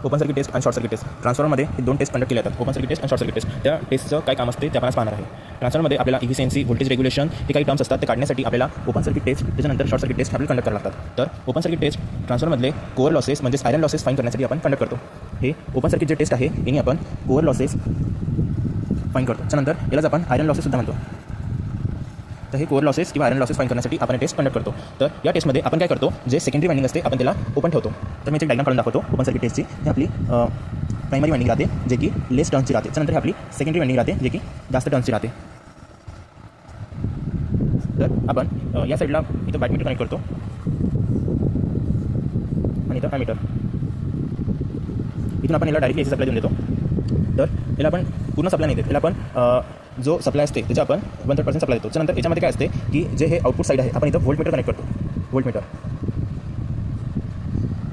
Open circuit taste आणि short circuit taste. ट्रान्सफॉर्मरमध्ये हे 2 टेस्ट कंडक्ट केले जातात, ओपन सर्किट टेस्ट आणि शॉर्ट सर्किट टेस्ट. त्या टेस्टचं काय काम असते ते आपण पाहणार आहे. ट्रान्सफॉर्मरमध्ये आपल्याला इफिशियन्सी, व्होल्टेज रेग्युलेशन हे काही टर्म्स असतात, ते काढण्यासाठी आपल्याला ओपन सर्किट टेस्ट त्याच्यानंतर शॉर्ट सर्किट टेस्ट आपल्याला कंडक्ट करावं लागतात. तर ओपन सर्किट टेस्ट ट्रान्सफॉर्मरमधले कोअर लॉसेस म्हणजे आयरन लॉसेस फाईन करण्यासाठी आपण कंडक्ट करतो. हे ओपन सर्किट जे टेस्ट आहे याने आपण कोअर लॉसेस फाईन करतो. त्यानंतर यालाच आपण आयरन लॉसेस सुद्धा म्हणतो. तर हे कोअर लॉसेस किंवा आयरन लॉसेस फाईन करण्यासाठी आपण टेस्ट कंडक्ट करतो. तर या टेस्टमध्ये आपण काय करतो, जे सेकंडरी वाइंडिंग असते आपण त्याला ओपन ठेवतो. तर मी एक डायग्राम काढून दाखवतो ओपन सर्किट टेस्टची. हे आपली प्रायमरी वाइंडिंग राहते जे की लेस टर्न्सची राहते. त्यानंतर हे आपली सेकंडरी वाइंडिंग राहते जे की जास्त टर्न्सची राहते. तर आपण या साईडला इथं वॅटमीटर कनेक्ट करतो आणि इथं ॲमीटर. इथून आपण याला डायरेक्टली एसी सप्लाय देऊन देतो. तर याला आपण पूर्ण सप्लाय नाही देत, याला आपण जो सप्लाय असते त्याचा आपण 1/3% सप्लाय देतो. त्यानंतर याच्यामध्ये काय असते की जे हे आउटपुट साईड आहे आपण इथं व्होल्टमीटर कनेक्ट करतो, व्होल्टमीटर.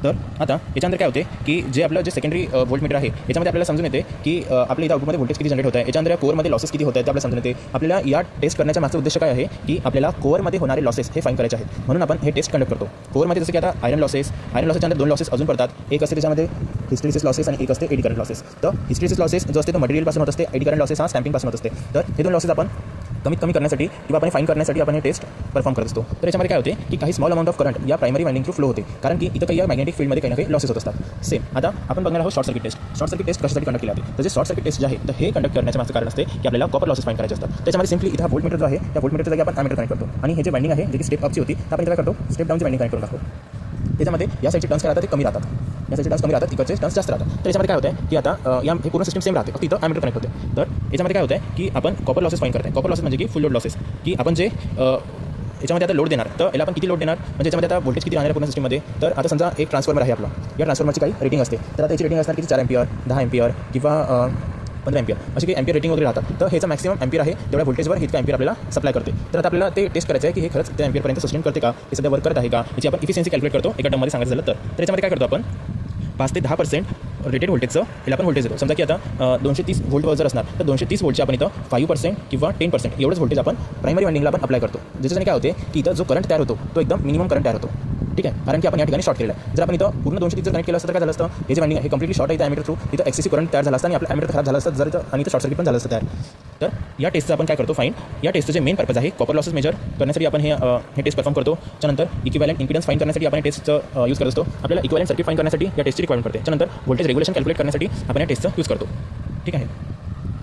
तर आता याच्यानंतर काय होते की जे आपलं जे सेकंडरी व्होल्टमीटर आहे याच्यामध्ये आपल्याला समजून येते की आपल्या इथं आउटपुटमध्ये व्होल्टेज किती जनरेट होत आहे, याच्यानंतर कोअरमध्ये लॉसेस किती होत आहेत ते आपल्याला समजून येते. आपल्याला या टेस्ट करण्याचा मागचा उद्देश काय आहे की आपल्याला कोअरमध्ये होणारे लॉसेस हे फाईन करायचे आहेत. म्हणून आपण हे टेस्ट कंडक्ट करतो. कोअरमध्ये जसं की आता आयरन लॉसेसच्या अंदर 2 लॉसेस अजून पडतात. एक असते त्याच्यामध्ये हिस्टेरिसिस लॉसेस आणि एक असते एडी करंट लॉसेस. तर हिस्टेरिसिस लॉसेस जो असते तो मटेरियलपासून होत असते, एडी करंट लॉसेस हा स्टॅम्पिंगपासून होत असते. तर हे 2 लॉसेस आपण कमीत कमी करण्यासाठी किंवा आपण फाईन करण्यासाठी आपण हे टेस्ट परफॉर्म करत असतो. तर याच्यामध्ये काय होते की काही स्मॉल अमाउंट ऑफ करंट या प्रायमरी वाइंडिंग थ्रू फ्लो होते, कारण की इथं काही या मॅग्नेटिक फील्डमध्ये काही ना काही लॉसेस होत असतात. सेम आता आपण बघणार आहोत short circuit test. Short circuit test कशासाठी कंडक्ट केली जाते, तर जे शॉर्ट सर्किट टेस्ट जे आहे तर हे कंडक्ट करण्याचं मागचं कारण असते की आपल्याला कॉपर लॉसेस फाईन करायचे असतात. त्याच्यामध्ये सिम्पली इथं व्होल्टमीटर जो आहे त्या व्होल्टमीटरच्या जागी आपण ॲमीटर कनेक्ट करतो आणि हे जे वाइंडिंग आहे जे की स्टेप अपची होती तर आपण काय करतो, स्टेप डाऊनची वाइंडिंग कनेक्ट करून टाकतो. त्याच्यामध्ये या साईडचे टर्न्स काय राहतात ते कमी राहतात, या साईडचे टर्न्स कमी राहतात, इकडचे टर्न्स जास्त राहतात. तर याच्यामध्ये काय होतं आहे की आता या हे पूर्ण सिस्टम सेम राहते, फक्त इथं ॲमीटर कनेक्ट होते. तर याच्यामध्ये काय होतं आहे की आपण कॉपर लॉसेस फाईन करत आहे. कॉपर लॉसेस म्हणजे की फुल लोड लॉसेस, की आपण जे याच्यामध्ये आता लोड देणार, तर याला आपण किती लोड देणार म्हणजे याच्यामध्ये आता व्होल्टेज किती राहणार पूर्ण सिस्टममध्ये. तर आता समजा एक ट्रान्सफॉर्मर आहे आपला, या ट्रान्सफॉर्मरची काही रेटिंग असते. तर आता याची रेटिंग असणार किती 4 एम्पियर, 10 एम्पियर किंवा 15 एम्पियर अशी काही एम्पियर रेटिंग वगैरे राहतात. तर ह्याचा मॅक्सिमम एम्पियर आहे तेवढ्या व्होल्टेजवर इतका एम्पियर आपल्याला सप्लाय करते. तर आता आपल्याला ते टेस्ट करायचं आहे की हे खरंच त्या एम्पियरपर्यंत सस्टेन करते का, हे सध्या वर्क करत आहे का, याची आपण इफिशियन्सी कॅल्क्युलेट करतो एका टर्ममध्ये सांगायचं झालं तर. याच्यामध्ये काय करतो आपण 5 ते 10% रेटेड व्होल्टेजचं याला आपण व्होल्टेज देतो. समजा की आता 230 व्होल्ट जर असणार तर 230 व्होल्टचे आपण इथं 5% किंवा 10% एवढंच व्होल्टेज आपण प्रायमरी वाइंडिंगला आपण अप्लाय करतो. ज्याच्याने काय होते की इथं जो करंट तयार होतो तो एकदम मिनिमम करंट तयार होतो. ठीक आहे, कारण की आपण या ठिकाणी शॉर्ट केलेलं आहे. जर आपण इथं पूर्ण 230 जर कनेक्ट केलं असतं तर काय झालं असतं, हे जे वाइंडिंग आहे हे कम्प्लीटली शॉर्ट आहे त्या ॲमीटर थ्रू, इथं एक्सेसिव्ह करंट तयार झाला असतं आणि आपलं ॲमीटर खराब झालं असतं जर इथं आणि इथं शॉर्ट सर्किट पण झालं असतं तयार. तर या टेस्टचं आपण काय करतो फाईन, या टेस्टचं जे मेन पर्पज आहे कॉपर लॉसेस मेजर करण्यासाठी आपण हे टेस्ट परफॉर्म करतो. त्यानंतर इक्विव्हॅलेंट इम्पिडन्स फाईन करण्यासाठी आपण हे टेस्टचं यूज करत असतो. आपल्याला इक्विव्हॅलेंट सर्किट फाईन करण्यासाठी या टेस्टची रिक्वायरमेंट पडते. त्यानंतर व्होल्टेज रेग्युलेशन कॅल्क्युलेट करण्यासाठी आपण या टेस्टचं यूज करतो. ठीक आहे.